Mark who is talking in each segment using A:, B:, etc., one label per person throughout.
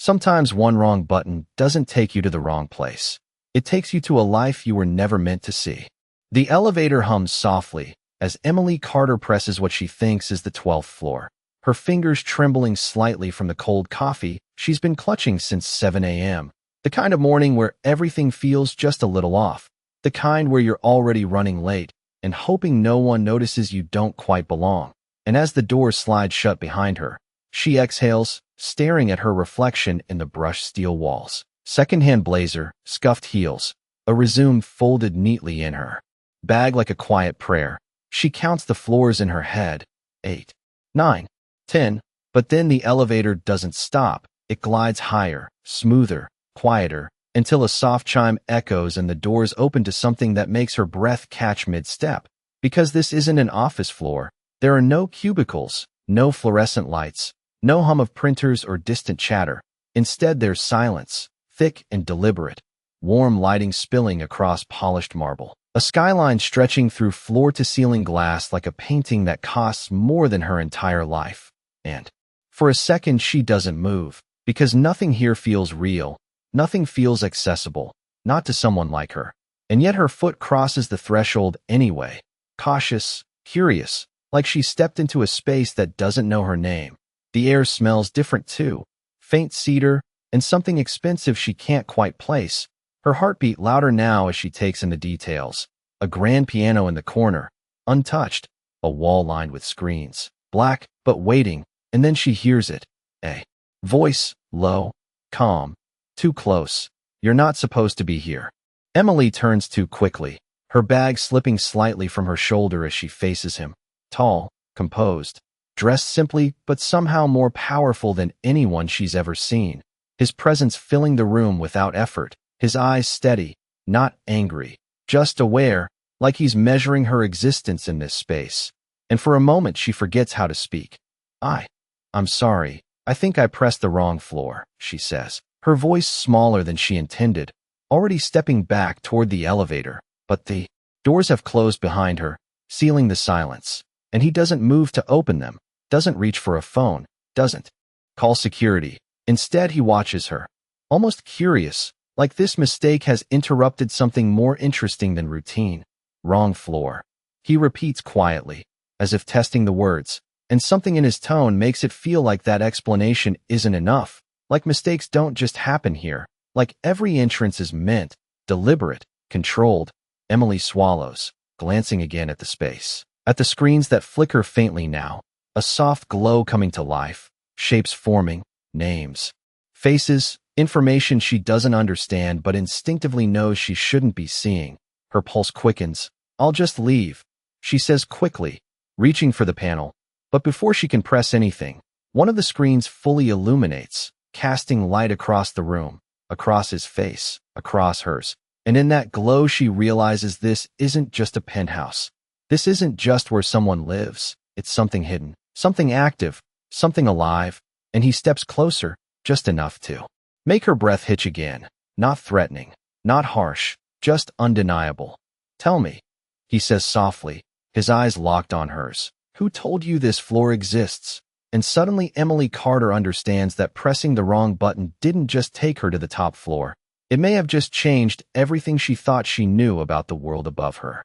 A: Sometimes one wrong button doesn't take you to the wrong place. It takes you to a life you were never meant to see. The elevator hums softly as Emily Carter presses what she thinks is the 12th floor. Her fingers trembling slightly from the cold coffee she's been clutching since 7 a.m. The kind of morning where everything feels just a little off. The kind where you're already running late and hoping no one notices you don't quite belong. And as the door slides shut behind her, she exhales, staring at her reflection in the brushed steel walls. Secondhand blazer, scuffed heels, a resume folded neatly in her bag like a quiet prayer. She counts the floors in her head. 8, 9, 10. But then the elevator doesn't stop. It glides higher, smoother, quieter, until a soft chime echoes and the doors open to something that makes her breath catch mid-step. Because this isn't an office floor, there are no cubicles, no fluorescent lights, no hum of printers or distant chatter. Instead, there's silence, thick and deliberate, warm lighting spilling across polished marble. A skyline stretching through floor-to-ceiling glass like a painting that costs more than her entire life. And for a second, she doesn't move, because nothing here feels real, nothing feels accessible, not to someone like her. And yet her foot crosses the threshold anyway, cautious, curious, like she stepped into a space that doesn't know her name. The air smells different too, faint cedar, and something expensive she can't quite place. Her heartbeat louder now as she takes in the details. A grand piano in the corner, untouched, a wall lined with screens, black but waiting, and then she hears it. A voice, low, calm, too close. You're not supposed to be here. Emily turns too quickly, her bag slipping slightly from her shoulder as she faces him. Tall, composed, dressed simply but somehow more powerful than anyone she's ever seen. His presence filling the room without effort, his eyes steady, not angry, just aware, like he's measuring her existence in this space. And for a moment she forgets how to speak. I'm sorry, I think I pressed the wrong floor, she says, her voice smaller than she intended, already stepping back toward the elevator. But the doors have closed behind her, sealing the silence. And he doesn't move to open them, doesn't reach for a phone, doesn't call security. Instead, he watches her, almost curious, like this mistake has interrupted something more interesting than routine. Wrong floor. He repeats quietly, as if testing the words, and something in his tone makes it feel like that explanation isn't enough, like mistakes don't just happen here, like every entrance is meant, deliberate, controlled. Emily swallows, glancing again at the space. At the screens that flicker faintly now, a soft glow coming to life, shapes forming, names, faces, information she doesn't understand but instinctively knows she shouldn't be seeing. Her pulse quickens. I'll just leave, she says quickly, reaching for the panel. But before she can press anything, one of the screens fully illuminates, casting light across the room, across his face, across hers. And in that glow she realizes this isn't just a penthouse. This isn't just where someone lives. It's something hidden, something active, something alive. And he steps closer, just enough to make her breath hitch again. Not threatening, not harsh, just undeniable. Tell me, he says softly, his eyes locked on hers. Who told you this floor exists? And suddenly Emily Carter understands that pressing the wrong button didn't just take her to the top floor. It may have just changed everything she thought she knew about the world above her.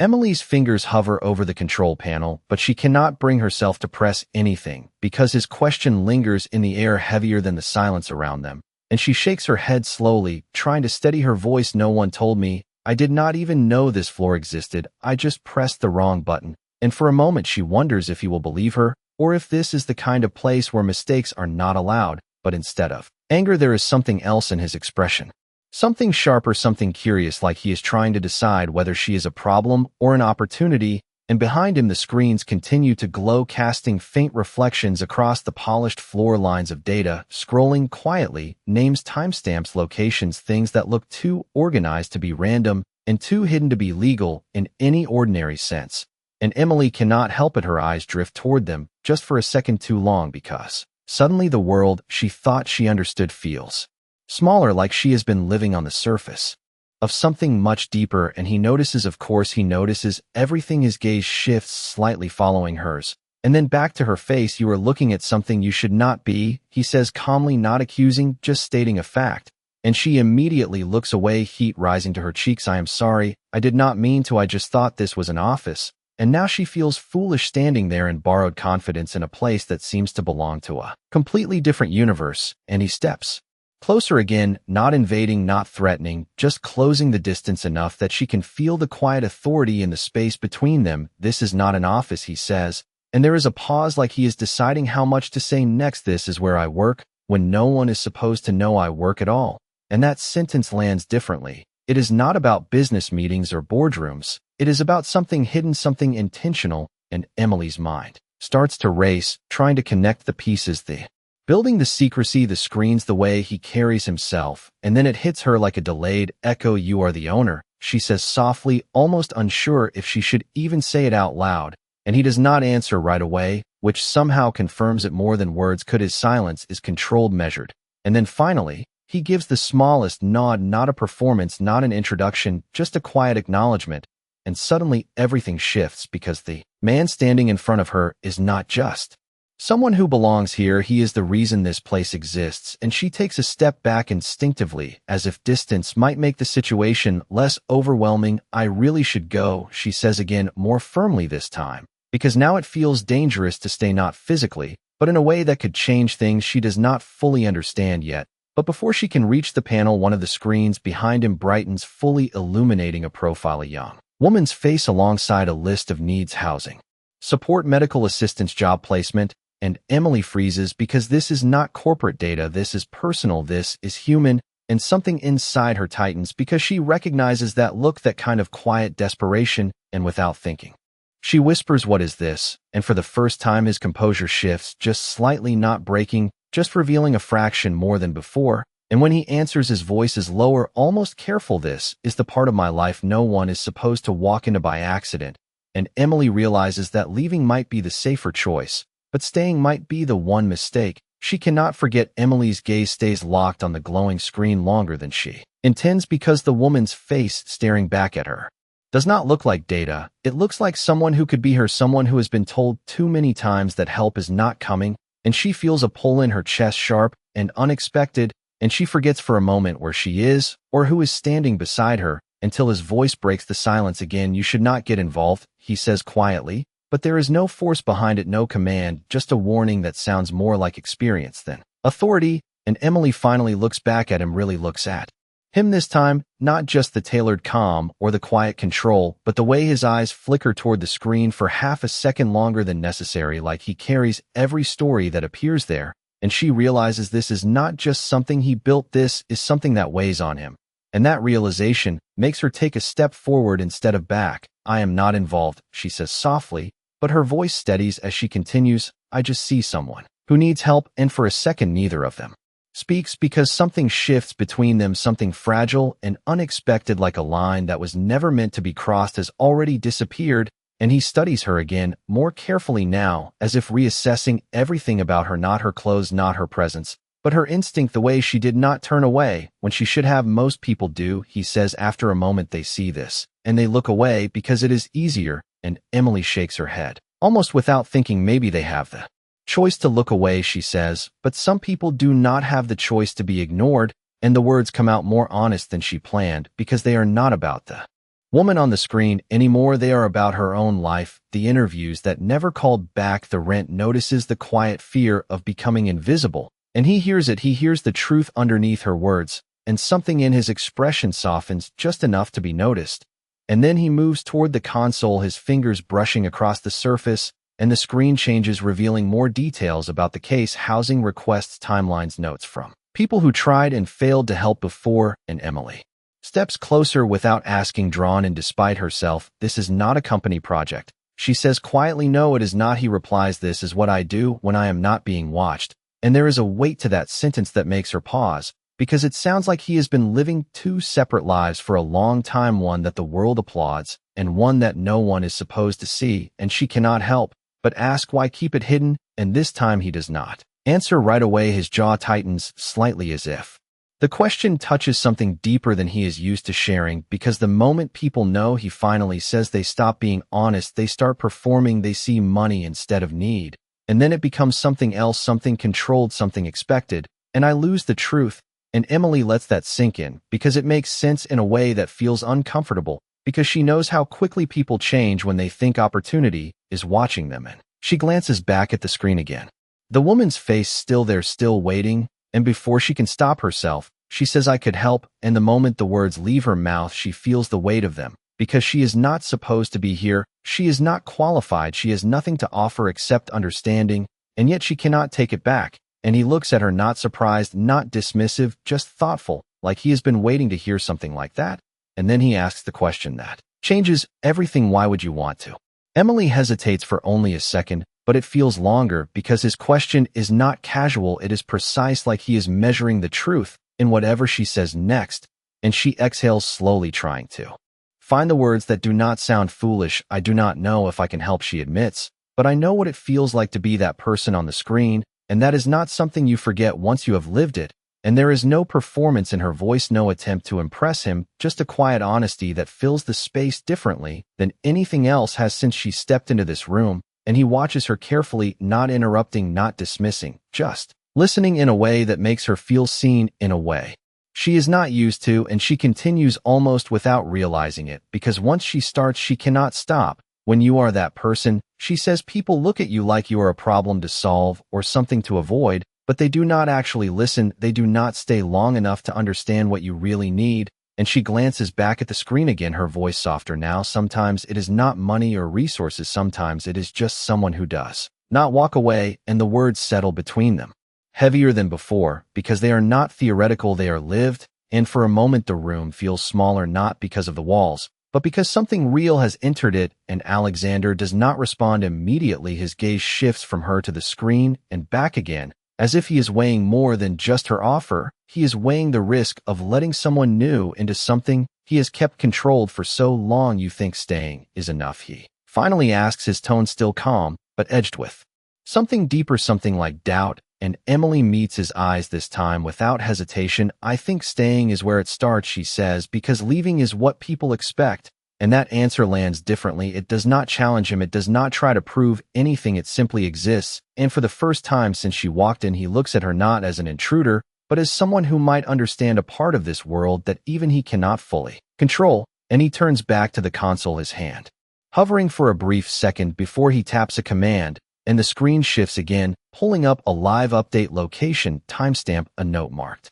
A: Emily's fingers hover over the control panel, but she cannot bring herself to press anything because his question lingers in the air heavier than the silence around them. And she shakes her head slowly, trying to steady her voice. No one told me. I did not even know this floor existed. I just pressed the wrong button. And for a moment she wonders if he will believe her, or if this is the kind of place where mistakes are not allowed, but instead of anger there is something else in his expression. Something sharper, something curious, like he is trying to decide whether she is a problem or an opportunity. And behind him the screens continue to glow, casting faint reflections across the polished floor, lines of data, scrolling quietly, names, timestamps, locations, things that look too organized to be random and too hidden to be legal in any ordinary sense. And Emily cannot help it, her eyes drift toward them, just for a second too long, because suddenly the world she thought she understood feels smaller, like she has been living on the surface of something much deeper. And he notices, of course he notices, everything. His gaze shifts slightly, following hers, And then back to her face, you are looking at something you should not be, he says calmly, not accusing, just stating a fact. And she immediately looks away, heat rising to her cheeks. I am sorry, I did not mean to, I just thought this was an office. And now she feels foolish standing there in borrowed confidence in a place that seems to belong to a completely different universe, and he steps closer again, not invading, not threatening, just closing the distance enough that she can feel the quiet authority in the space between them. This is not an office, he says, and there is a pause like he is deciding how much to say next. This is where I work, when no one is supposed to know I work at all. And that sentence lands differently. It is not about business meetings or boardrooms. It is about something hidden, something intentional, and Emily's mind starts to race, trying to connect the pieces, the building, the secrecy, the screens, the way he carries himself, and then it hits her like a delayed echo. You are the owner, she says softly, almost unsure if she should even say it out loud, and he does not answer right away, which somehow confirms it more than words could. His silence is controlled, measured, and then finally, he gives the smallest nod, not a performance, not an introduction, just a quiet acknowledgement, and suddenly everything shifts because the man standing in front of her is not just someone who belongs here, he is the reason this place exists, and she takes a step back instinctively, as if distance might make the situation less overwhelming. I really should go, she says again, more firmly this time, because now it feels dangerous to stay, not physically, but in a way that could change things she does not fully understand yet. But before she can reach the panel, one of the screens behind him brightens, fully illuminating a profile, a young woman's face alongside a list of needs: housing, support, medical assistance, job placement, and Emily freezes because this is not corporate data, this is personal, this is human, and something inside her tightens because she recognizes that look, that kind of quiet desperation, and without thinking, she whispers, what is this? And for the first time his composure shifts, just slightly, not breaking, just revealing a fraction more than before, and when he answers his voice is lower, almost careful. This is the part of my life no one is supposed to walk into by accident, and Emily realizes that leaving might be the safer choice, but staying might be the one mistake. She cannot forget Emily's gaze stays locked on the glowing screen longer than she intends because the woman's face staring back at her does not look like data. It looks like someone who could be her, someone who has been told too many times that help is not coming, and she feels a pull in her chest, sharp and unexpected, and she forgets for a moment where she is or who is standing beside her until his voice breaks the silence again. You should not get involved, he says quietly, but there is no force behind it, no command, just a warning that sounds more like experience than authority. And Emily finally looks back at him, really looks at him this time, not just the tailored calm or the quiet control, but the way his eyes flicker toward the screen for half a second longer than necessary, like he carries every story that appears there. And she realizes this is not just something he built, this is something that weighs on him. And that realization makes her take a step forward instead of back. I am not involved, she says softly, but her voice steadies as she continues, I just see someone who needs help, and for a second neither of them speaks because something shifts between them, something fragile and unexpected, like a line that was never meant to be crossed has already disappeared, and he studies her again, more carefully now, as if reassessing everything about her, not her clothes, not her presence, but her instinct, the way she did not turn away when she should have. Most people do, he says after a moment. They see this, and they look away because it is easier, and Emily shakes her head, almost without thinking. Maybe they have the choice to look away, she says, but some people do not have the choice to be ignored, and the words come out more honest than she planned because they are not about the woman on the screen anymore. They are about her own life, the interviews that never called back, the rent notices, the quiet fear of becoming invisible, and he hears it. He hears the truth underneath her words, and something in his expression softens just enough to be noticed. And then he moves toward the console, his fingers brushing across the surface, and the screen changes, revealing more details about the case: housing requests, timelines, notes from people who tried and failed to help before. And Emily steps closer without asking, drawn in despite herself. This is not a company project, she says quietly. No, it is not, he replies. This is what I do when I am not being watched. And there is a weight to that sentence that makes her pause, because it sounds like he has been living two separate lives for a long time, one that the world applauds and one that no one is supposed to see, and she cannot help but ask why keep it hidden. And this time he does not answer right away. His jaw tightens slightly, as if The question touches something deeper than he is used to sharing, because the moment people know he finally says, they stop being honest, they start performing, they see money instead of need. And then it becomes something else, something controlled, something expected, and I lose the truth. And Emily lets that sink in, because it makes sense in a way that feels uncomfortable, because she knows how quickly people change when they think opportunity is watching them. And she glances back at the screen again. The woman's face still there, still waiting, and before she can stop herself, she says, "I could help," and the moment the words leave her mouth, she feels the weight of them, because she is not supposed to be here, she is not qualified, she has nothing to offer except understanding, and yet she cannot take it back. And he looks at her, not surprised, not dismissive, just thoughtful, like he has been waiting to hear something like that. And then he asks the question that changes everything. "Why would you want to?" Emily hesitates for only a second, but it feels longer, because his question is not casual, it is precise, like he is measuring the truth in whatever she says next. And she exhales slowly, trying to find the words that do not sound foolish. "I do not know if I can help," she admits, "but I know what it feels like to be that person on the screen, and that is not something you forget once you have lived it." And there is no performance in her voice, no attempt to impress him, just a quiet honesty that fills the space differently than anything else has since she stepped into this room. And he watches her carefully, not interrupting, not dismissing, just listening in a way that makes her feel seen, in a way she is not used to, and she continues almost without realizing it, because once she starts, she cannot stop. "When you are that person," she says, "people look at you like you are a problem to solve or something to avoid, but they do not actually listen, they do not stay long enough to understand what you really need." And she glances back at the screen again, her voice softer now. "Sometimes it is not money or resources, sometimes it is just someone who does not walk away," and the words settle between them, heavier than before, because they are not theoretical, they are lived. And for a moment the room feels smaller, not because of the walls, but because something real has entered it. And Alexander does not respond immediately. His gaze shifts from her to the screen and back again, as if he is weighing more than just her offer. He is weighing the risk of letting someone new into something he has kept controlled for so long. "You think staying is enough?" he finally asks, his tone still calm, but edged with something deeper, something like doubt. And Emily meets his eyes this time without hesitation. "I think staying is where it starts," she says, "because leaving is what people expect." And that answer lands differently. It does not challenge him. It does not try to prove anything. It simply exists. And for the first time since she walked in, he looks at her not as an intruder, but as someone who might understand a part of this world that even he cannot fully control. And he turns back to the console, his hand hovering for a brief second before he taps a command, and the screen shifts again, pulling up a live update location, timestamp, a note marked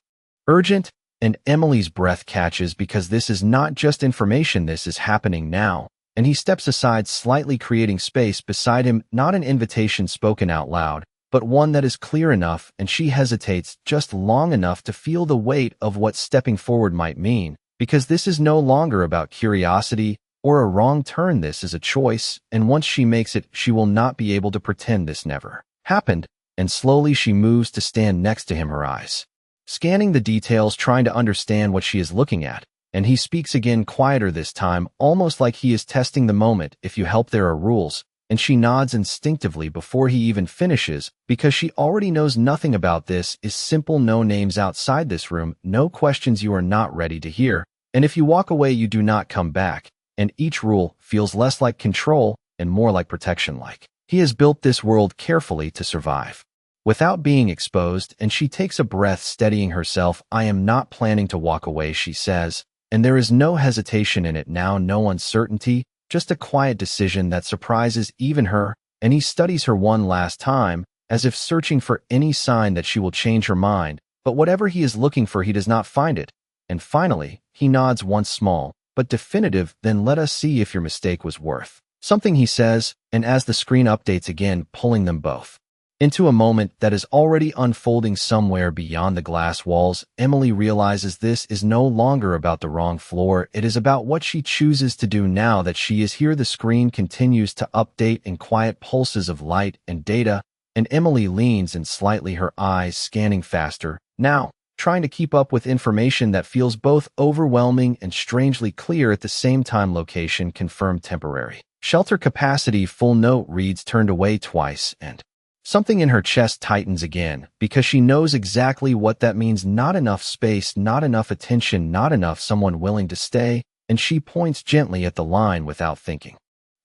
A: urgent. And Emily's breath catches, because this is not just information, this is happening now. And he steps aside slightly, creating space beside him, not an invitation spoken out loud, but one that is clear enough. And she hesitates just long enough to feel the weight of what stepping forward might mean, because this is no longer about curiosity or a wrong turn. This is a choice, and once she makes it, she will not be able to pretend this never happened. And slowly she moves to stand next to him, her eyes scanning the details, trying to understand what she is looking at. And he speaks again, quieter this time, almost like he is testing the moment. "If you help, there are rules." And she nods instinctively before he even finishes, because she already knows nothing about this is simple. "No names outside this room, no questions you are not ready to hear. And if you walk away, you do not come back." And each rule feels less like control and more like protection, like he has built this world carefully to survive without being exposed. And she takes a breath, steadying herself. "I am not planning to walk away," she says, and there is no hesitation in it now, no uncertainty, just a quiet decision that surprises even her. And he studies her one last time, as if searching for any sign that she will change her mind. But whatever he is looking for, he does not find it. And finally, he nods once, small but definitive. "Then let us see if your mistake was worth something," he says. And as the screen updates again, pulling them both into a moment that is already unfolding somewhere beyond the glass walls, Emily realizes this is no longer about the wrong floor. It is about what she chooses to do now that she is here. The screen continues to update in quiet pulses of light and data, and Emily leans in slightly, her eyes scanning faster, now trying to keep up with information that feels both overwhelming and strangely clear at the same time. "Location confirmed, temporary shelter capacity full." Note reads turned away twice, and Something in her chest tightens again, because she knows exactly what that means. Not enough space, not enough attention, not enough someone willing to stay, and she points gently at the line without thinking.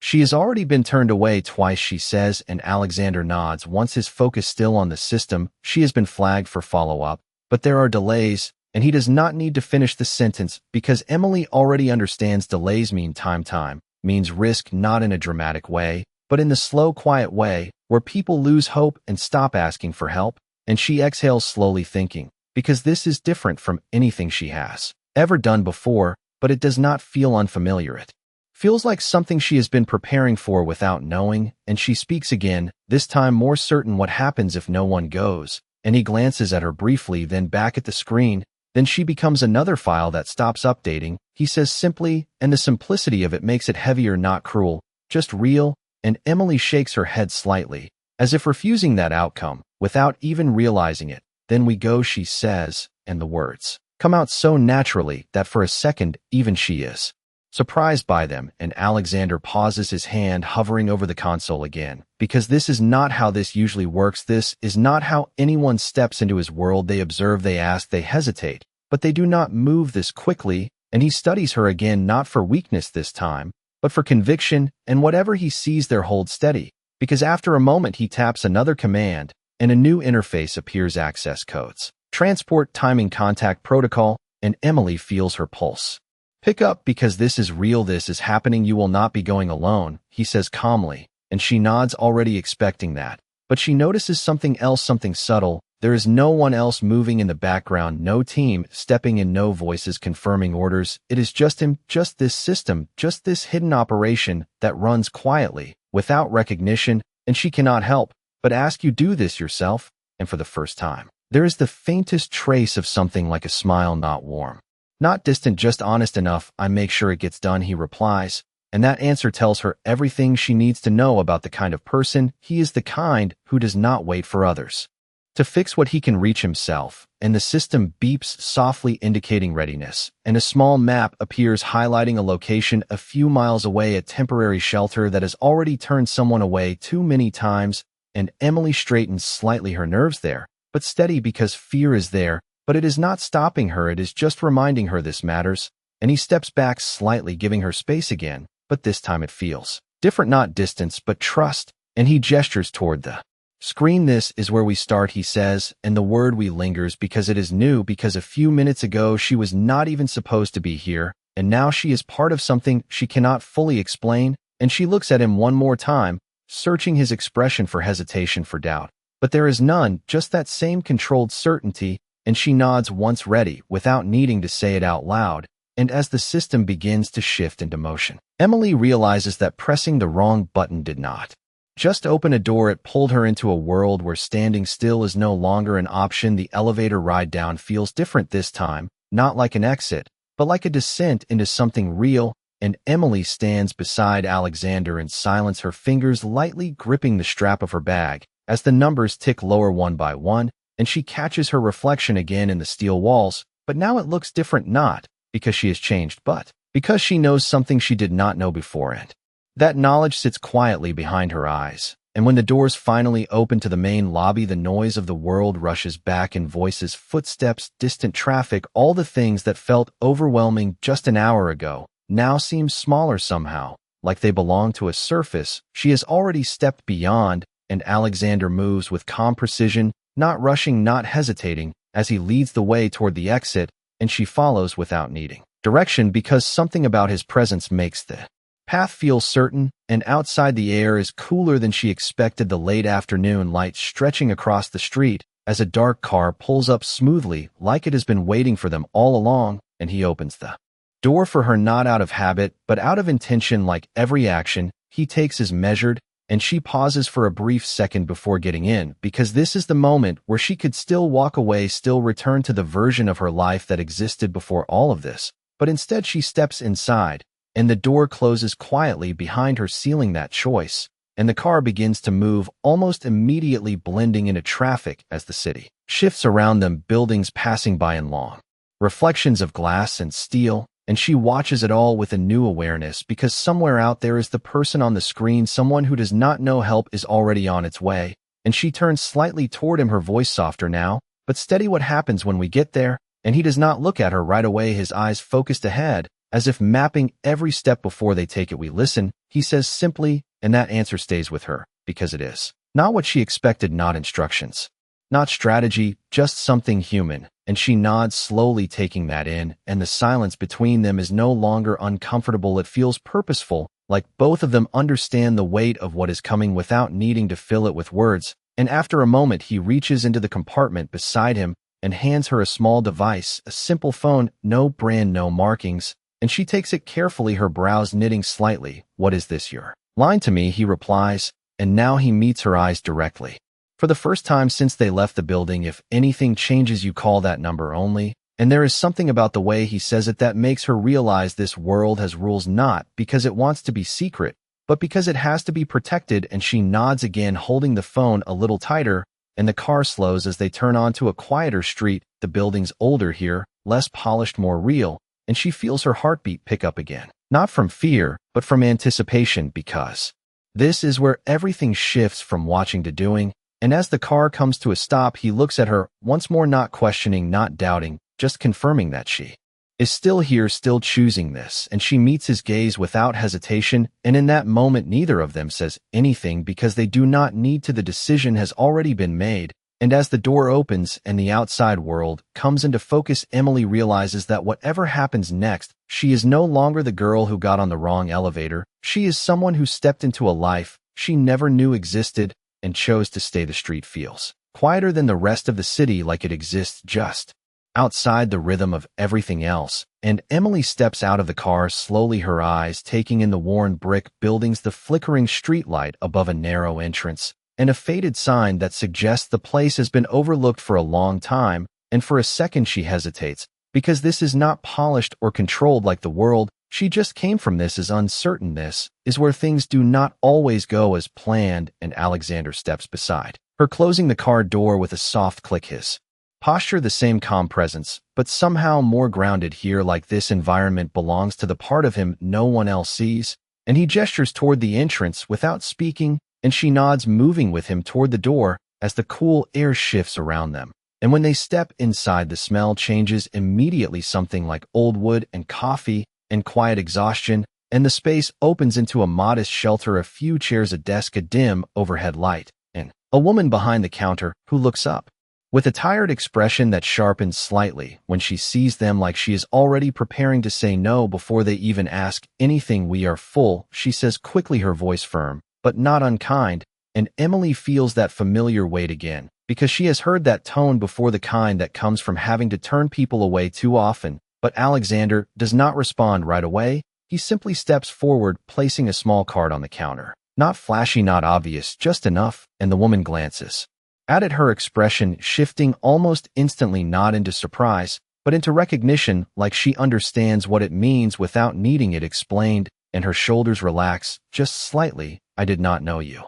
A: She has already been turned away twice, she says, and Alexander nods, once his focus still on the system. She has been flagged for follow-up, but there are delays, and he does not need to finish the sentence because Emily already understands delays mean time means risk, not in a dramatic way, but in the slow, quiet way where people lose hope and stop asking for help, and she exhales slowly thinking, because this is different from anything she has ever done before, but it does not feel unfamiliar. It feels like something she has been preparing for without knowing, and she speaks again, this time more certain. What happens if no one goes? And he glances at her briefly, then back at the screen. Then she becomes another file that stops updating, he says simply, and the simplicity of it makes it heavier, not cruel, just real. And Emily shakes her head slightly, as if refusing that outcome, without even realizing it. Then we go, she says, and the words come out so naturally that for a second, even she is surprised by them, and Alexander pauses, his hand hovering over the console again, because this is not how this usually works. This is not how anyone steps into his world. They observe, they ask, they hesitate, but they do not move this quickly, and he studies her again, not for weakness this time, but for conviction, and whatever he sees there holds steady, because after a moment he taps another command, and a new interface appears, access codes, transport, timing, contact protocol, and Emily feels her pulse pick up, because this is real, this is happening. You will not be going alone, he says calmly, and she nods, already expecting that, but she notices something else, something subtle. There is no one else moving in the background, no team stepping in, no voices confirming orders. It is just him, just this system, just this hidden operation that runs quietly, without recognition, and she cannot help but ask, you do this yourself? And for the first time, there is the faintest trace of something like a smile, not warm, not distant, just honest enough. I make sure it gets done, he replies, and that answer tells her everything she needs to know about the kind of person he is, the kind who does not wait for others to fix what he can reach himself. And the system beeps softly, indicating readiness, and a small map appears highlighting a location a few miles away, a temporary shelter that has already turned someone away too many times, and Emily straightens slightly, her nerves there, but steady, because fear is there, but it is not stopping her, it is just reminding her this matters, and he steps back slightly, giving her space again, but this time it feels different, not distance, but trust, and he gestures toward the screen. This is where we start, he says, and the word "we" lingers because it is new, because a few minutes ago she was not even supposed to be here, and now she is part of something she cannot fully explain, and she looks at him one more time, searching his expression for hesitation, for doubt. But there is none, just that same controlled certainty, and she nods once ready, without needing to say it out loud, and as the system begins to shift into motion, Emily realizes that pressing the wrong button did not just open a door, it pulled her into a world where standing still is no longer an option. The elevator ride down feels different this time, not like an exit, but like a descent into something real, and Emily stands beside Alexander in silence, her fingers lightly gripping the strap of her bag, as the numbers tick lower one by one, and she catches her reflection again in the steel walls, but now it looks different, not because she has changed, but because she knows something she did not know before, and that knowledge sits quietly behind her eyes. And when the doors finally open to the main lobby, the noise of the world rushes back, in voices, footsteps, distant traffic, all the things that felt overwhelming just an hour ago now seem smaller somehow, like they belong to a surface she has already stepped beyond, and Alexander moves with calm precision, not rushing, not hesitating, as he leads the way toward the exit, and she follows without needing direction, because something about his presence makes the path feels certain, and outside the air is cooler than she expected, the late afternoon light stretching across the street as a dark car pulls up smoothly, like it has been waiting for them all along, and he opens the door for her, not out of habit, but out of intention. Like every action he takes is measured, and she pauses for a brief second before getting in, because this is the moment where she could still walk away, still return to the version of her life that existed before all of this, but instead she steps inside, and the door closes quietly behind her, sealing that choice, and the car begins to move, almost immediately blending into traffic as the city shifts around them, buildings passing by in long reflections of glass and steel, and she watches it all with a new awareness, because somewhere out there is the person on the screen, someone who does not know help is already on its way, and she turns slightly toward him, her voice softer now, but steady. What happens when we get there? And he does not look at her right away, his eyes focused ahead, as if mapping every step before they take it. We listen, he says simply, and that answer stays with her, because it is not what she expected, not instructions, not strategy, just something human. And she nods slowly, taking that in, and the silence between them is no longer uncomfortable. It feels purposeful, like both of them understand the weight of what is coming without needing to fill it with words. And after a moment, he reaches into the compartment beside him and hands her a small device, a simple phone, no brand, no markings, and she takes it carefully, her brows knitting slightly. What is this, your line to me? He replies, and now he meets her eyes directly. For the first time since they left the building, if anything changes, you call that number only. And there is something about the way he says it that makes her realize this world has rules, not because it wants to be secret, but because it has to be protected. And she nods again, holding the phone a little tighter, and the car slows as they turn onto a quieter street. The building's older here, less polished, more real, and she feels her heartbeat pick up again. Not from fear, but from anticipation, because this is where everything shifts from watching to doing. And as the car comes to a stop, he looks at her once more, not questioning, not doubting, just confirming that she is still here, still choosing this. And she meets his gaze without hesitation, and in that moment neither of them says anything, because they do not need to. The decision has already been made. And as the door opens and the outside world comes into focus, Emily realizes that whatever happens next, she is no longer the girl who got on the wrong elevator. She is someone who stepped into a life she never knew existed and chose to stay. The street feels quieter than the rest of the city, like it exists just outside the rhythm of everything else. And Emily steps out of the car slowly, her eyes taking in the worn brick buildings, the flickering streetlight above a narrow entrance, and a faded sign that suggests the place has been overlooked for a long time. And for a second she hesitates, because this is not polished or controlled like the world she just came from. This is uncertain. This is where things do not always go as planned. And Alexander steps beside her, closing the car door with a soft click. His posture the same, calm presence, but somehow more grounded here, like this environment belongs to the part of him no one else sees. And he gestures toward the entrance without speaking, and she nods, moving with him toward the door as the cool air shifts around them. And when they step inside, the smell changes immediately, something like old wood and coffee and quiet exhaustion, and the space opens into a modest shelter, a few chairs, a desk, a dim overhead light, and a woman behind the counter who looks up with a tired expression that sharpens slightly when she sees them, like she is already preparing to say no before they even ask anything. We are full, she says quickly, her voice firm but not unkind, and Emily feels that familiar weight again, because she has heard that tone before, the kind that comes from having to turn people away too often. But Alexander does not respond right away. He simply steps forward, placing a small card on the counter. Not flashy, not obvious, just enough, and the woman glances at it, her expression shifting almost instantly, not into surprise, but into recognition, like she understands what it means without needing it explained, and her shoulders relax just slightly. I did not know you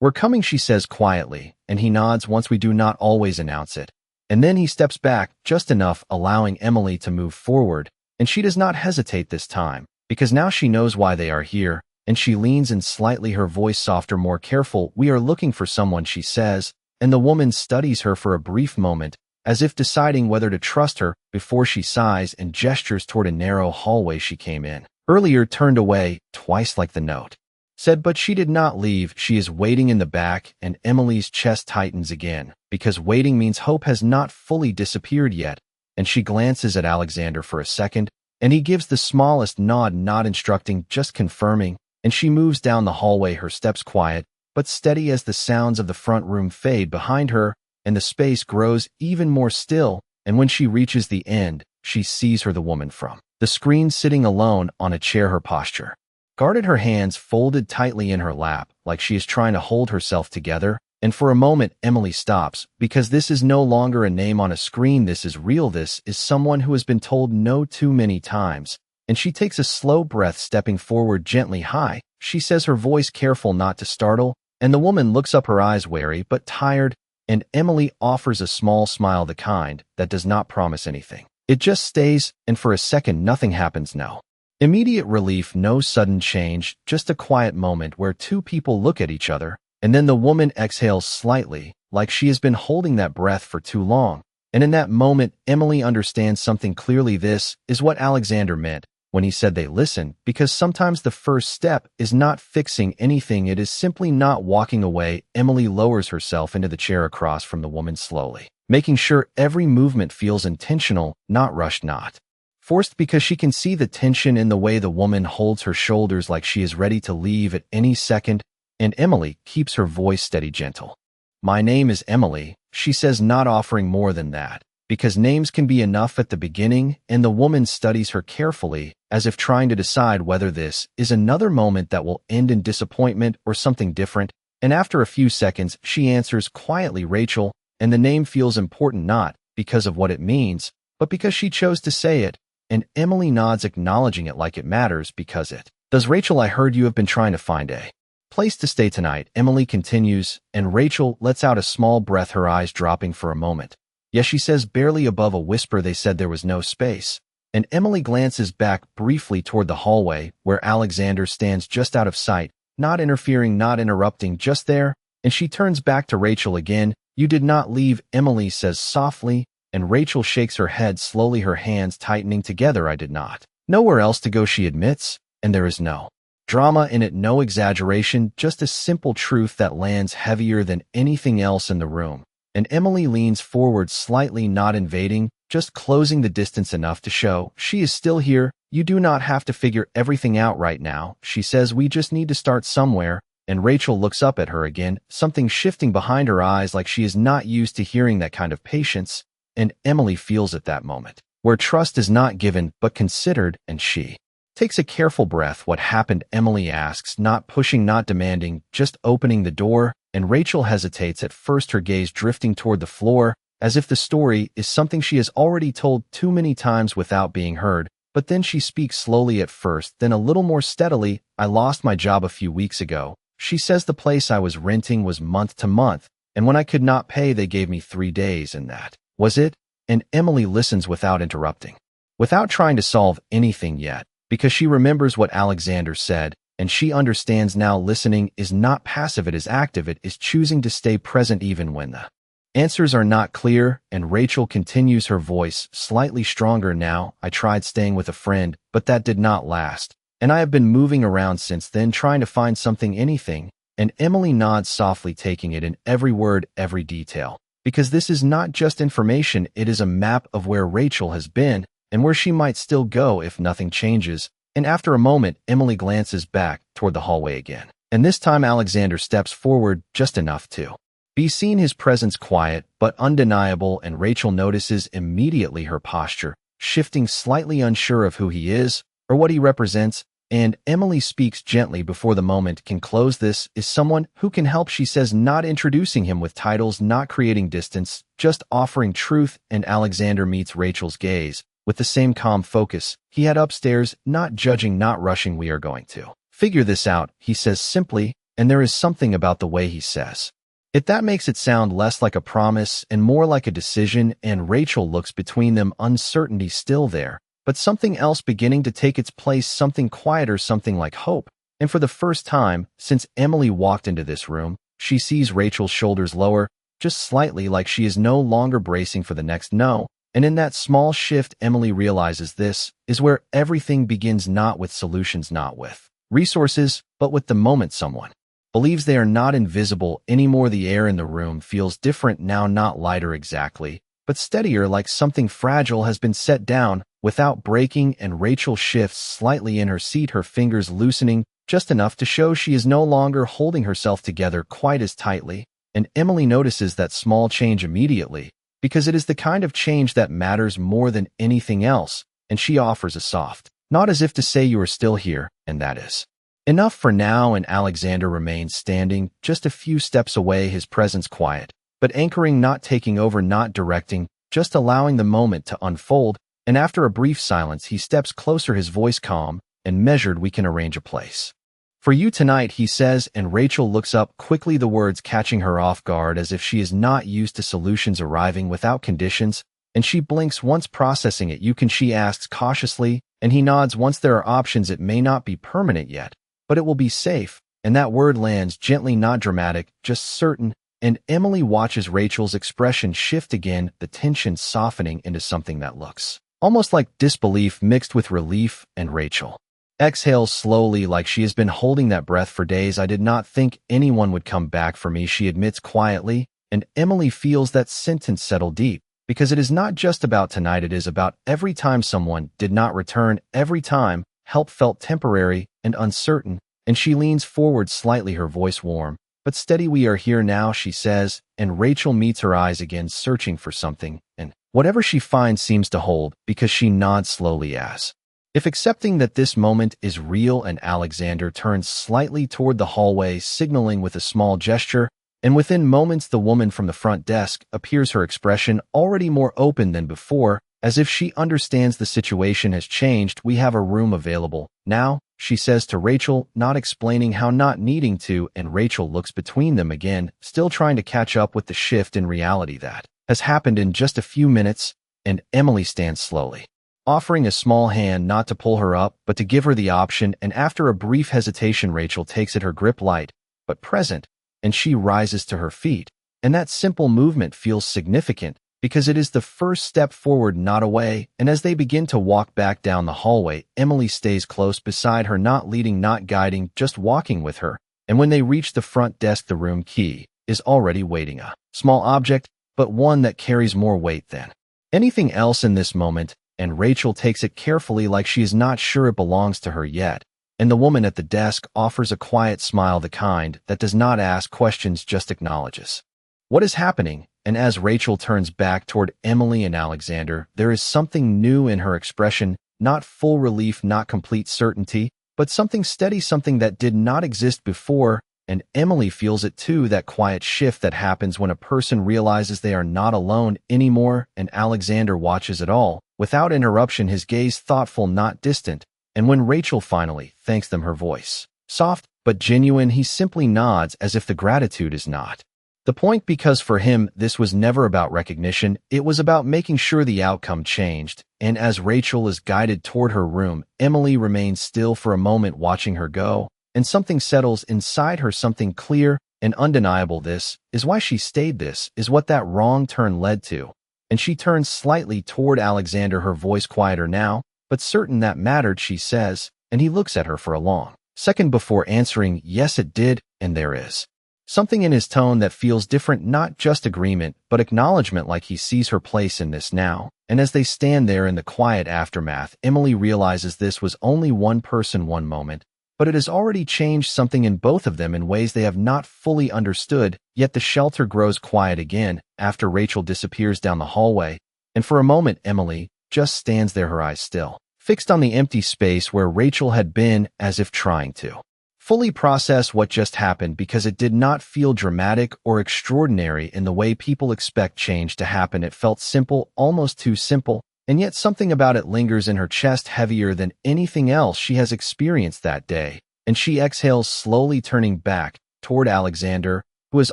A: were coming, she says quietly, and he nods. Once we do not always announce it. And then he steps back just enough, allowing Emily to move forward, and she does not hesitate this time, because now she knows why they are here, and she leans in slightly, her voice softer, more careful. We are looking for someone, she says, and the woman studies her for a brief moment, as if deciding whether to trust her, before she sighs and gestures toward a narrow hallway she came in earlier, turned away twice like the note said, but she did not leave. She is waiting in the back, and Emily's chest tightens again, because waiting means hope has not fully disappeared yet. And she glances at Alexander for a second, and he gives the smallest nod, not instructing, just confirming, and she moves down the hallway, her steps quiet but steady, as the sounds of the front room fade behind her, and the space grows even more still. And when she reaches the end, she sees her, the woman from the screen, sitting alone on a chair, her posture guarded, her hands folded tightly in her lap, like she is trying to hold herself together. And for a moment, Emily stops, because this is no longer a name on a screen. This is real. This is someone who has been told no too many times. And she takes a slow breath, stepping forward gently. Hi, she says, her voice careful not to startle. And the woman looks up, her eyes wary but tired, and Emily offers a small smile, the kind that does not promise anything. It just stays, and for a second nothing happens. No immediate relief, no sudden change, just a quiet moment where two people look at each other, And then the woman exhales slightly, like she has been holding that breath for too long. And in that moment, Emily understands something clearly. This is what Alexander meant when he said they listen, because sometimes the first step is not fixing anything, it is simply not walking away. Emily lowers herself into the chair across from the woman slowly, making sure every movement feels intentional, not rushed, not forced, because she can see the tension in the way the woman holds her shoulders like she is ready to leave at any second, and Emily keeps her voice steady, gentle. "My name is Emily," she says, not offering more than that, because names can be enough at the beginning, and the woman studies her carefully, as if trying to decide whether this is another moment that will end in disappointment or something different, and after a few seconds, she answers quietly, "Rachel," and the name feels important not because of what it means, but because she chose to say it, and Emily nods, acknowledging it like it matters because it does. "Rachel, I heard you have been trying to find a place to stay tonight," Emily continues, and Rachel lets out a small breath, her eyes dropping for a moment. "Yes," she says, barely above a whisper. "They said there was no space." And Emily glances back briefly toward the hallway, where Alexander stands just out of sight, not interfering, not interrupting, just there, and she turns back to Rachel again. "You did not leave," Emily says softly, and Rachel shakes her head slowly, her hands tightening together. "I did not. Nowhere else to go," she admits, and there is no drama in it, no exaggeration, just a simple truth that lands heavier than anything else in the room. And Emily leans forward slightly, not invading, just closing the distance enough to show she is still here. "You do not have to figure everything out right now," she says. "We just need to start somewhere." And Rachel looks up at her again, something shifting behind her eyes, like she is not used to hearing that kind of patience. And Emily feels at that moment, where trust is not given, but considered, and she takes a careful breath. "What happened?" Emily asks, not pushing, not demanding, just opening the door, and Rachel hesitates at first, her gaze drifting toward the floor, as if the story is something she has already told too many times without being heard. But then she speaks slowly at first, then a little more steadily. "I lost my job a few weeks ago," she says. "The place I was renting was month to month, and when I could not pay, they gave me 3 days, and that was it." And Emily listens without interrupting, without trying to solve anything yet, because she remembers what Alexander said, and she understands now listening is not passive, it is active, it is choosing to stay present even when the answers are not clear. And Rachel continues, her voice slightly stronger now. "I tried staying with a friend, but that did not last, and I have been moving around since then, trying to find something, anything." And Emily nods softly, taking it in, every word, every detail, because this is not just information, it is a map of where Rachel has been and where she might still go if nothing changes. And after a moment, Emily glances back toward the hallway again, and this time Alexander steps forward just enough to be seen, his presence quiet but undeniable, and Rachel notices immediately, her posture shifting, slightly unsure of who he is or what he represents. And Emily speaks gently before the moment can close. "This is someone who can help," she says, not introducing him with titles, not creating distance, just offering truth. And Alexander meets Rachel's gaze with the same calm focus he had upstairs, not judging, not rushing. "We are going to figure this out," he says simply, and there is something about the way he says it that makes it sound less like a promise and more like a decision. And Rachel looks between them, uncertainty still there, but something else beginning to take its place, something quieter, something like hope. And for the first time since Emily walked into this room, she sees Rachel's shoulders lower, just slightly, like she is no longer bracing for the next no. And in that small shift, Emily realizes this is where everything begins, not with solutions, not with resources, but with the moment someone believes they are not invisible anymore. The air in the room feels different now, not lighter exactly, but steadier, like something fragile has been set down without breaking. And Rachel shifts slightly in her seat, her fingers loosening just enough to show she is no longer holding herself together quite as tightly. And Emily notices that small change immediately, because it is the kind of change that matters more than anything else. And she offers a soft nod as if to say, "You are still here, and that is enough for now." And Alexander remains standing just a few steps away, his presence quiet, but anchoring, not taking over, not directing, just allowing the moment to unfold. And after a brief silence, he steps closer, his voice calm and measured. "We can arrange a place for you tonight," he says, and Rachel looks up quickly, the words catching her off guard, as if she is not used to solutions arriving without conditions. And she blinks once, processing it. "You can," she asks cautiously, and he nods. "Once there are options, it may not be permanent yet, but it will be safe." And that word lands gently, not dramatic, just certain, and Emily watches Rachel's expression shift again, the tension softening into something that looks almost like disbelief mixed with relief, and Rachel exhales slowly like she has been holding that breath for days. I did not think anyone would come back for me, she admits quietly, and Emily feels that sentence settle deep, because it is not just about tonight, it is about every time someone did not return, every time help felt temporary and uncertain, and she leans forward slightly, her voice warm but steady. We are here now, she says, and Rachel meets her eyes again, searching for something, and whatever she finds seems to hold, because she nods slowly as if accepting that this moment is real, and Alexander turns slightly toward the hallway, signaling with a small gesture, and within moments the woman from the front desk appears, her expression already more open than before, as if she understands the situation has changed. We have a room available now, she says to Rachel, not explaining how, not needing to, and Rachel looks between them again, still trying to catch up with the shift in reality that has happened in just a few minutes, and Emily stands slowly, offering a small hand, not to pull her up, but to give her the option, and after a brief hesitation Rachel takes it, her grip light, but present, and she rises to her feet, and that simple movement feels significant, because it is the first step forward, not away, and as they begin to walk back down the hallway, Emily stays close beside her, not leading, not guiding, just walking with her, and when they reach the front desk the room key is already waiting, a small object, but one that carries more weight than anything else in this moment, and Rachel takes it carefully like she is not sure it belongs to her yet, and the woman at the desk offers a quiet smile, the kind that does not ask questions, just acknowledges what is happening. And as Rachel turns back toward Emily and Alexander, there is something new in her expression, not full relief, not complete certainty, but something steady, something that did not exist before, and Emily feels it too, that quiet shift that happens when a person realizes they are not alone anymore, and Alexander watches it all, without interruption, his gaze thoughtful, not distant, and when Rachel finally thanks them, her voice soft but genuine, he simply nods as if the gratitude is not the point, because for him, this was never about recognition, it was about making sure the outcome changed, and as Rachel is guided toward her room, Emily remains still for a moment, watching her go, and something settles inside her, something clear and undeniable. This is why she stayed, this is what that wrong turn led to, and she turns slightly toward Alexander, her voice quieter now, but certain that mattered, she says, and he looks at her for a long second before answering, yes it did, and there is something in his tone that feels different, not just agreement, but acknowledgement, like he sees her place in this now. And as they stand there in the quiet aftermath, Emily realizes this was only one person, one moment, but it has already changed something in both of them in ways they have not fully understood. Yet the shelter grows quiet again after Rachel disappears down the hallway, and for a moment Emily just stands there, her eyes still fixed on the empty space where Rachel had been, as if trying to fully process what just happened, because it did not feel dramatic or extraordinary in the way people expect change to happen. It felt simple, almost too simple, and yet something about it lingers in her chest, heavier than anything else she has experienced that day, and she exhales slowly, turning back toward Alexander, who has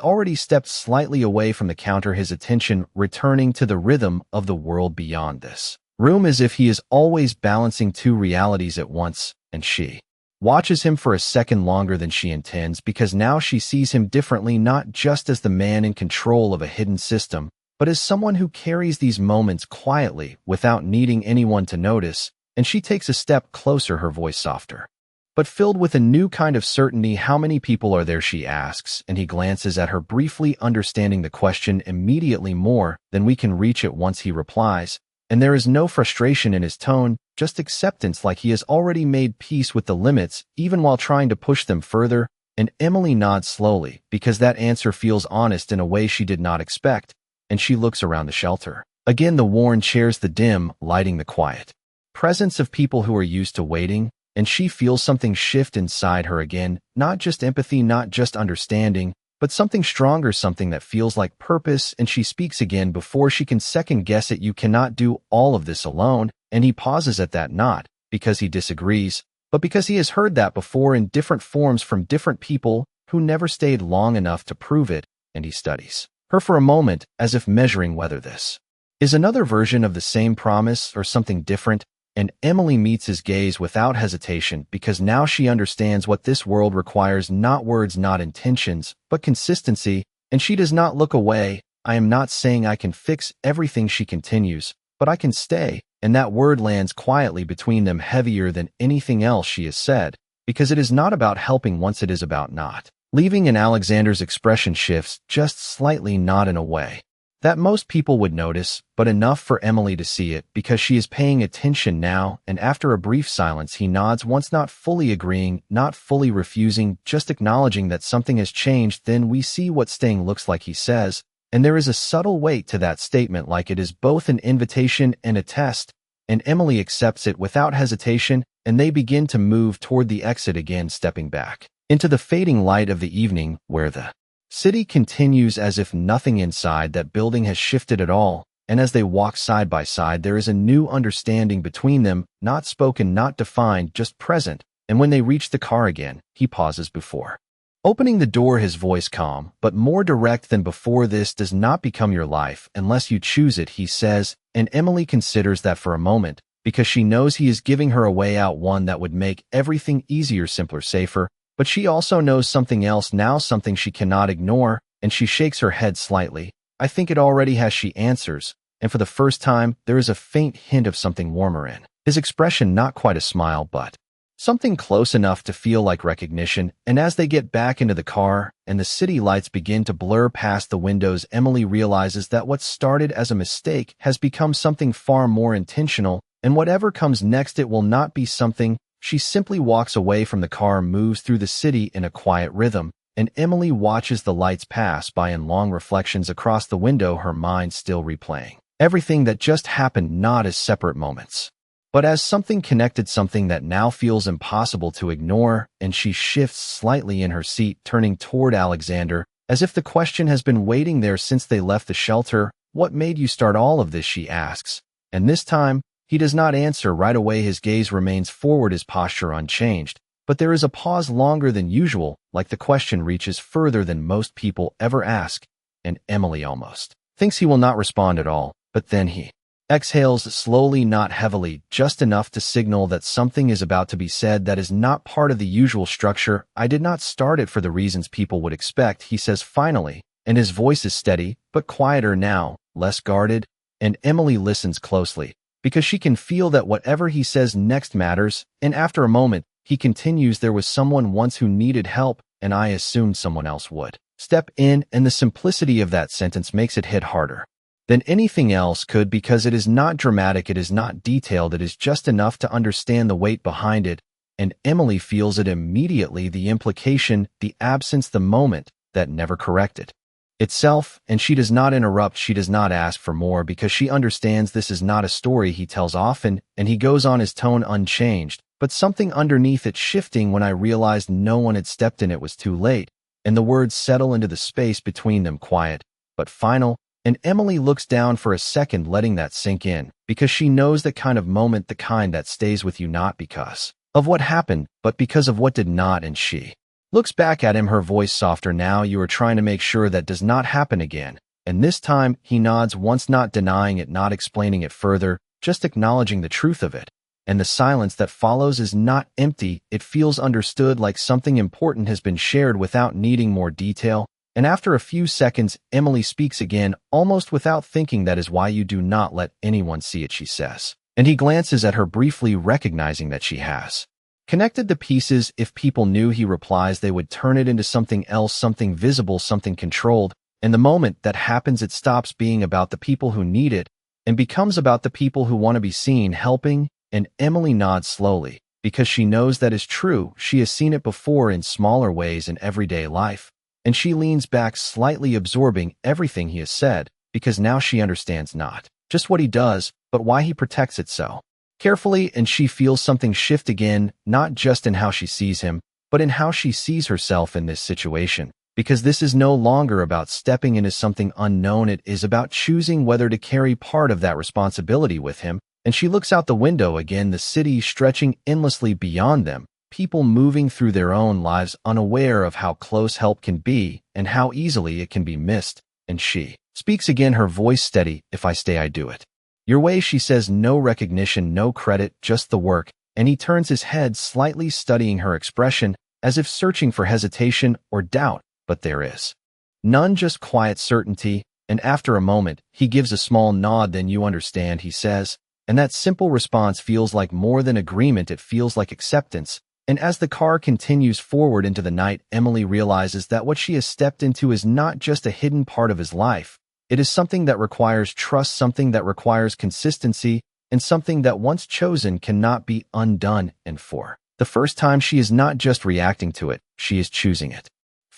A: already stepped slightly away from the counter, his attention returning to the rhythm of the world beyond this room, as if he is always balancing two realities at once, and she watches him for a second longer than she intends, because now she sees him differently, not just as the man in control of a hidden system, but as someone who carries these moments quietly without needing anyone to notice, and she takes a step closer, her voice softer, but filled with a new kind of certainty. How many people are there, she asks, and he glances at her briefly, understanding the question immediately. More than we can reach at once, he replies, and there is no frustration in his tone, just acceptance, like he has already made peace with the limits, even while trying to push them further, and Emily nods slowly, because that answer feels honest in a way she did not expect, and she looks around the shelter. Again, the worn chairs, the dim lighting, the quiet presence of people who are used to waiting, and she feels something shift inside her again, not just empathy, not just understanding, but something stronger, something that feels like purpose, and she speaks again before she can second guess it. You cannot do all of this alone, and he pauses at that, not because he disagrees, but because he has heard that before in different forms from different people who never stayed long enough to prove it, and he studies her for a moment, as if measuring whether this is another version of the same promise or something different, and Emily meets his gaze without hesitation because now she understands what this world requires, not words, not intentions, but consistency, and she does not look away. I am not saying I can fix everything, she continues, but I can stay, and that word lands quietly between them, heavier than anything else she has said, because it is not about helping once, it is about not leaving, and Alexander's expression shifts just slightly, not in a way that most people would notice, but enough for Emily to see it because she is paying attention now, and after a brief silence he nods once, not fully agreeing, not fully refusing, just acknowledging that something has changed. Then we see what staying looks like, he says, and there is a subtle weight to that statement, like it is both an invitation and a test, and Emily accepts it without hesitation, and they begin to move toward the exit again, stepping back into the fading light of the evening, where the city continues as if nothing inside that building has shifted at all, and as they walk side by side there is a new understanding between them, not spoken, not defined, just present. And when they reach the car again, he pauses before opening the door, his voice calm, but more direct than before. This does not become your life unless you choose it, he says, and Emily considers that for a moment, because she knows he is giving her a way out, one that would make everything easier, simpler, safer. But she also knows something else now, something she cannot ignore, and she shakes her head slightly. I think it already has, she answers, and for the first time, there is a faint hint of something warmer in his expression, not quite a smile, but something close enough to feel like recognition. And as they get back into the car, and the city lights begin to blur past the windows, Emily realizes that what started as a mistake has become something far more intentional, and whatever comes next, it will not be something. She simply walks away from the car, moves through the city in a quiet rhythm, and Emily watches the lights pass by in long reflections across the window, her mind still replaying everything that just happened, not as separate moments, but as something connected, something that now feels impossible to ignore. And she shifts slightly in her seat, turning toward Alexander, as if the question has been waiting there since they left the shelter. What made you start all of this, she asks, and this time, he does not answer right away. His gaze remains forward, his posture unchanged, but there is a pause longer than usual, like the question reaches further than most people ever ask, and Emily almost thinks he will not respond at all, but then he exhales slowly, not heavily, just enough to signal that something is about to be said that is not part of the usual structure. I did not start it for the reasons people would expect, he says finally, and his voice is steady, but quieter now, less guarded, and Emily listens closely, because she can feel that whatever he says next matters. And after a moment, he continues, there was someone once who needed help, and I assumed someone else would step in, and the simplicity of that sentence makes it hit harder than anything else could, because it is not dramatic, it is not detailed, it is just enough to understand the weight behind it, and Emily feels it immediately, the implication, the absence, the moment that never corrected itself. And she does not interrupt, she does not ask for more, because she understands this is not a story he tells often, and he goes on, his tone unchanged, but something underneath it shifting. When I realized no one had stepped in, it was too late, and the words settle into the space between them, quiet but final, and Emily looks down for a second, letting that sink in, because she knows the kind of moment, the kind that stays with you not because of what happened, but because of what did not. And she looks back at him, her voice softer now, you are trying to make sure that does not happen again. And this time, he nods once, not denying it, not explaining it further, just acknowledging the truth of it. And the silence that follows is not empty, it feels understood, like something important has been shared without needing more detail. And after a few seconds, Emily speaks again, almost without thinking, that is why you do not let anyone see it, she says. And he glances at her briefly, recognizing that she has connected the pieces. If people knew, he replies, they would turn it into something else, something visible, something controlled. And the moment that happens, it stops being about the people who need it and becomes about the people who want to be seen, helping. And Emily nods slowly, because she knows that is true. She has seen it before in smaller ways in everyday life. And she leans back slightly, absorbing everything he has said, because now she understands not just what he does, but why he protects it so carefully. And she feels something shift again, not just in how she sees him, but in how she sees herself in this situation. Because this is no longer about stepping into something unknown, it is about choosing whether to carry part of that responsibility with him. And she looks out the window again, the city stretching endlessly beyond them, people moving through their own lives, unaware of how close help can be and how easily it can be missed. And she speaks again, her voice steady, if I stay, I do it Your way, she says, no recognition, no credit, just the work, and he turns his head, slightly studying her expression, as if searching for hesitation or doubt, but there is none, just quiet certainty, and after a moment, he gives a small nod. Then you understand, he says, and that simple response feels like more than agreement, it feels like acceptance. And as the car continues forward into the night, Emily realizes that what she has stepped into is not just a hidden part of his life. It is something that requires trust, something that requires consistency, and something that once chosen cannot be undone. And for the first time, she is not just reacting to it, she is choosing it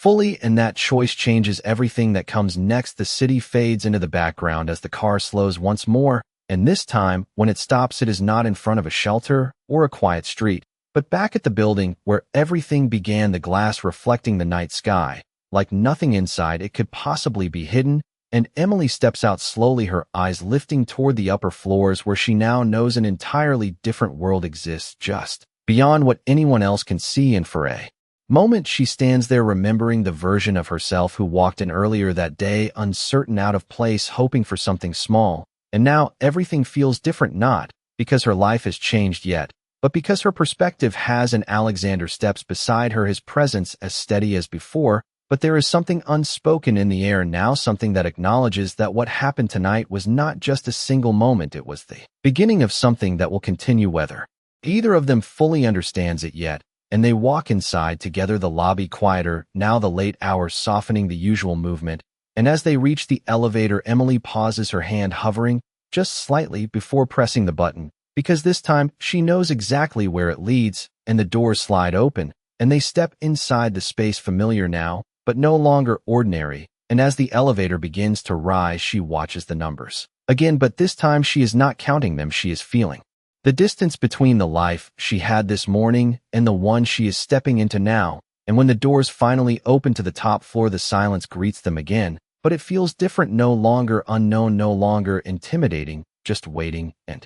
A: fully, and that choice changes everything that comes next. The city fades into the background as the car slows once more, and this time, when it stops, it is not in front of a shelter or a quiet street, but back at the building where everything began, the glass reflecting the night sky. Like nothing inside it could possibly be hidden, and Emily steps out slowly, her eyes lifting toward the upper floors where she now knows an entirely different world exists just beyond what anyone else can see. And for a moment, she stands there, remembering the version of herself who walked in earlier that day, uncertain, out of place, hoping for something small. And now everything feels different, not because her life has changed yet, but because her perspective has. And Alexander steps beside her, his presence as steady as before, but there is something unspoken in the air now, something that acknowledges that what happened tonight was not just a single moment, it was the beginning of something that will continue, whether either of them fully understands it yet. And they walk inside together, the lobby quieter, now the late hours softening the usual movement. And as they reach the elevator, Emily pauses, her hand hovering just slightly before pressing the button, because this time she knows exactly where it leads, and the doors slide open, and they step inside the space, familiar now, but no longer ordinary. And as the elevator begins to rise, she watches the numbers again, but this time she is not counting them, she is feeling the distance between the life she had this morning and the one she is stepping into now. And when the doors finally open to the top floor, the silence greets them again, but it feels different, no longer unknown, no longer intimidating, just waiting. And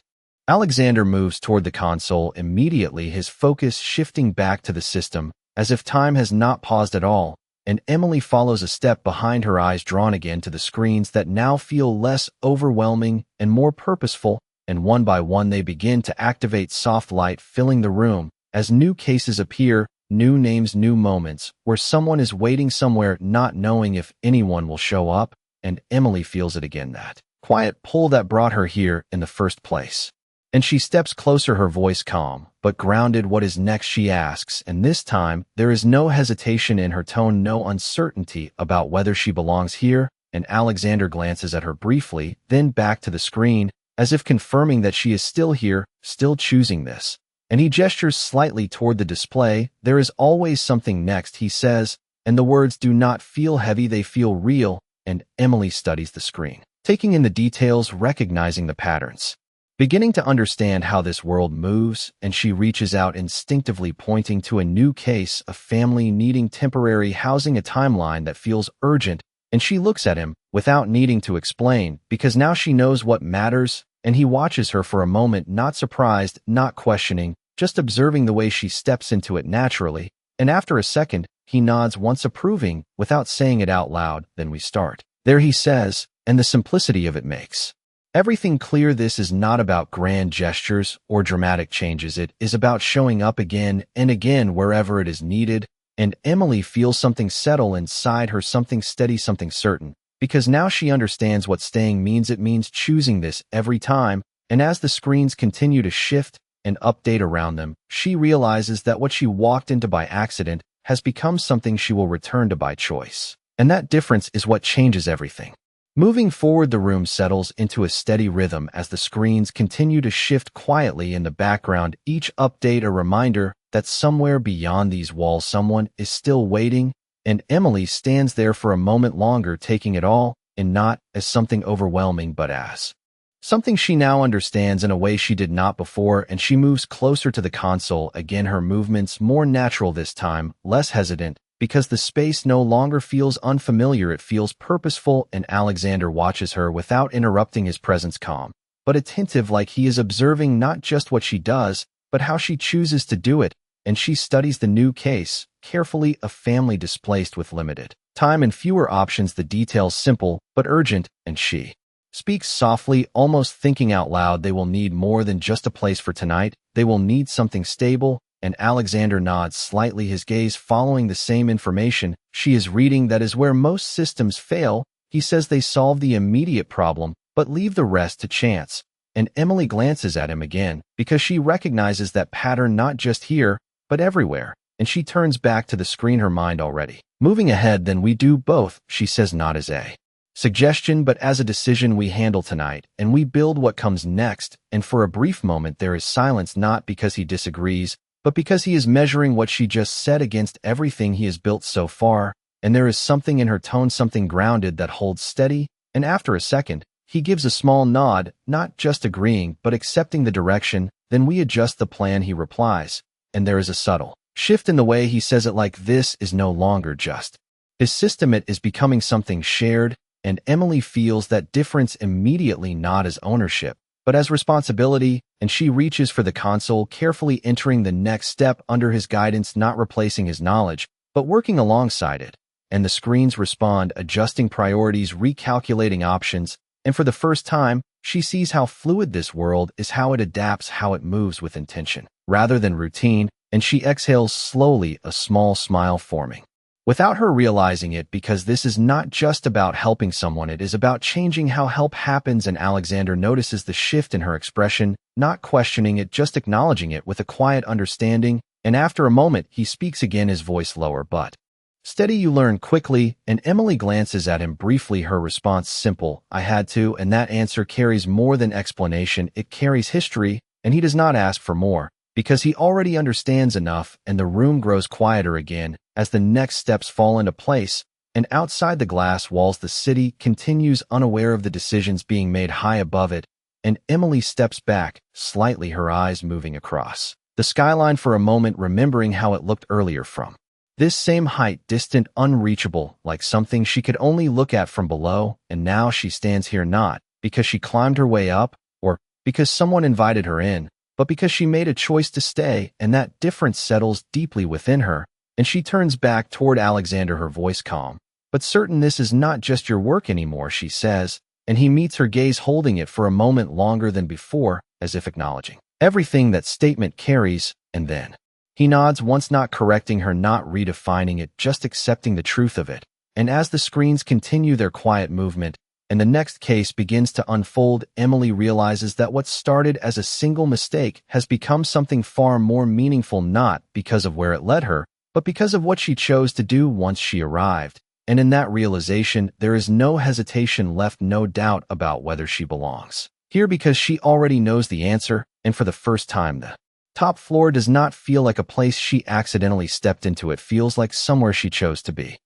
A: Alexander moves toward the console, immediately his focus shifting back to the system, as if time has not paused at all. And Emily follows a step behind, her eyes drawn again to the screens that now feel less overwhelming and more purposeful. And one by one they begin to activate, soft light filling the room as new cases appear, new names, new moments where someone is waiting somewhere, not knowing if anyone will show up. And Emily feels it again, that quiet pull that brought her here in the first place. And she steps closer, her voice calm but grounded. What is next, she asks, and this time there is no hesitation in her tone, no uncertainty about whether she belongs here. And Alexander glances at her briefly, then back to the screen, as if confirming that she is still here, still choosing this. And he gestures slightly toward the display. There is always something next, he says, and the words do not feel heavy, they feel real. And Emily studies the screen, taking in the details, recognizing the patterns, beginning to understand how this world moves. And she reaches out instinctively, pointing to a new case, a family needing temporary housing, a timeline that feels urgent. And she looks at him without needing to explain, because now she knows what matters. And he watches her for a moment, not surprised, not questioning, just observing the way she steps into it naturally. And after a second, he nods once, approving, without saying it out loud. Then we start there, he says, and the simplicity of it makes everything clear. This is not about grand gestures or dramatic changes. It is about showing up again and again wherever it is needed. And Emily feels something settle inside her, something steady, something certain, because now she understands what staying means. It means choosing this every time. And as the screens continue to shift and update around them, she realizes that what she walked into by accident has become something she will return to by choice. And that difference is what changes everything. Moving forward, the room settles into a steady rhythm as the screens continue to shift quietly in the background, each update a reminder that somewhere beyond these walls someone is still waiting. And Emily stands there for a moment longer, taking it all in, not as something overwhelming, but as something she now understands in a way she did not before. And she moves closer to the console again, her movements more natural this time, less hesitant, because the space no longer feels unfamiliar, it feels purposeful. And Alexander watches her without interrupting, his presence calm but attentive, like he is observing not just what she does, but how she chooses to do it. And she studies the new case carefully, a family displaced with limited time and fewer options, the details simple but urgent. And she speaks softly, almost thinking out loud. They will need more than just a place for tonight. They will need something stable. And Alexander nods slightly, his gaze following the same information she is reading. That is where most systems fail. He says they solve the immediate problem, but leave the rest to chance. And Emily glances at him again, because she recognizes that pattern not just here, but everywhere. And she turns back to the screen, her mind already moving ahead. Then we do both, she says, not as a suggestion, but as a decision we handle tonight, and we build what comes next. And for a brief moment there is silence, not because he disagrees, but because he is measuring what she just said against everything he has built so far. And there is something in her tone, something grounded that holds steady. And after a second, he gives a small nod, not just agreeing, but accepting the direction. Then we adjust the plan, he replies. And there is a subtle shift in the way he says it, like this is no longer just his system, it is becoming something shared. And Emily feels that difference immediately, not as ownership, but as responsibility. And she reaches for the console, carefully entering the next step under his guidance, not replacing his knowledge, but working alongside it. And the screens respond, adjusting priorities, recalculating options. And for the first time, she sees how fluid this world is, how it adapts, how it moves with intention rather than routine. And she exhales slowly, a small smile forming without her realizing it, because this is not just about helping someone, it is about changing how help happens. And Alexander notices the shift in her expression, not questioning it, just acknowledging it with a quiet understanding. And after a moment, he speaks again, his voice lower but steady. You learn quickly. And Emily glances at him briefly, her response simple, I had to. And that answer carries more than explanation, it carries history. And he does not ask for more, because he already understands enough. And the room grows quieter again as the next steps fall into place. And outside the glass walls, the city continues, unaware of the decisions being made high above it. And Emily steps back slightly, her eyes moving across the skyline for a moment, remembering how it looked earlier from this same height, distant, unreachable, like something she could only look at from below. And now she stands here not because she climbed her way up or because someone invited her in, but because she made a choice to stay. And that difference settles deeply within her. And she turns back toward Alexander, her voice calm but certain. This is not just your work anymore, she says. And he meets her gaze, holding it for a moment longer than before, as if acknowledging everything that statement carries. And then he nods, once not correcting her, not redefining it, just accepting the truth of it. And as the screens continue their quiet movement and the next case begins to unfold, Emily realizes that what started as a single mistake has become something far more meaningful, not because of where it led her, but because of what she chose to do once she arrived. And in that realization, there is no hesitation left, no doubt about whether she belongs here, because she already knows the answer. And for the first time, the top floor does not feel like a place she accidentally stepped into. It feels like somewhere she chose to be.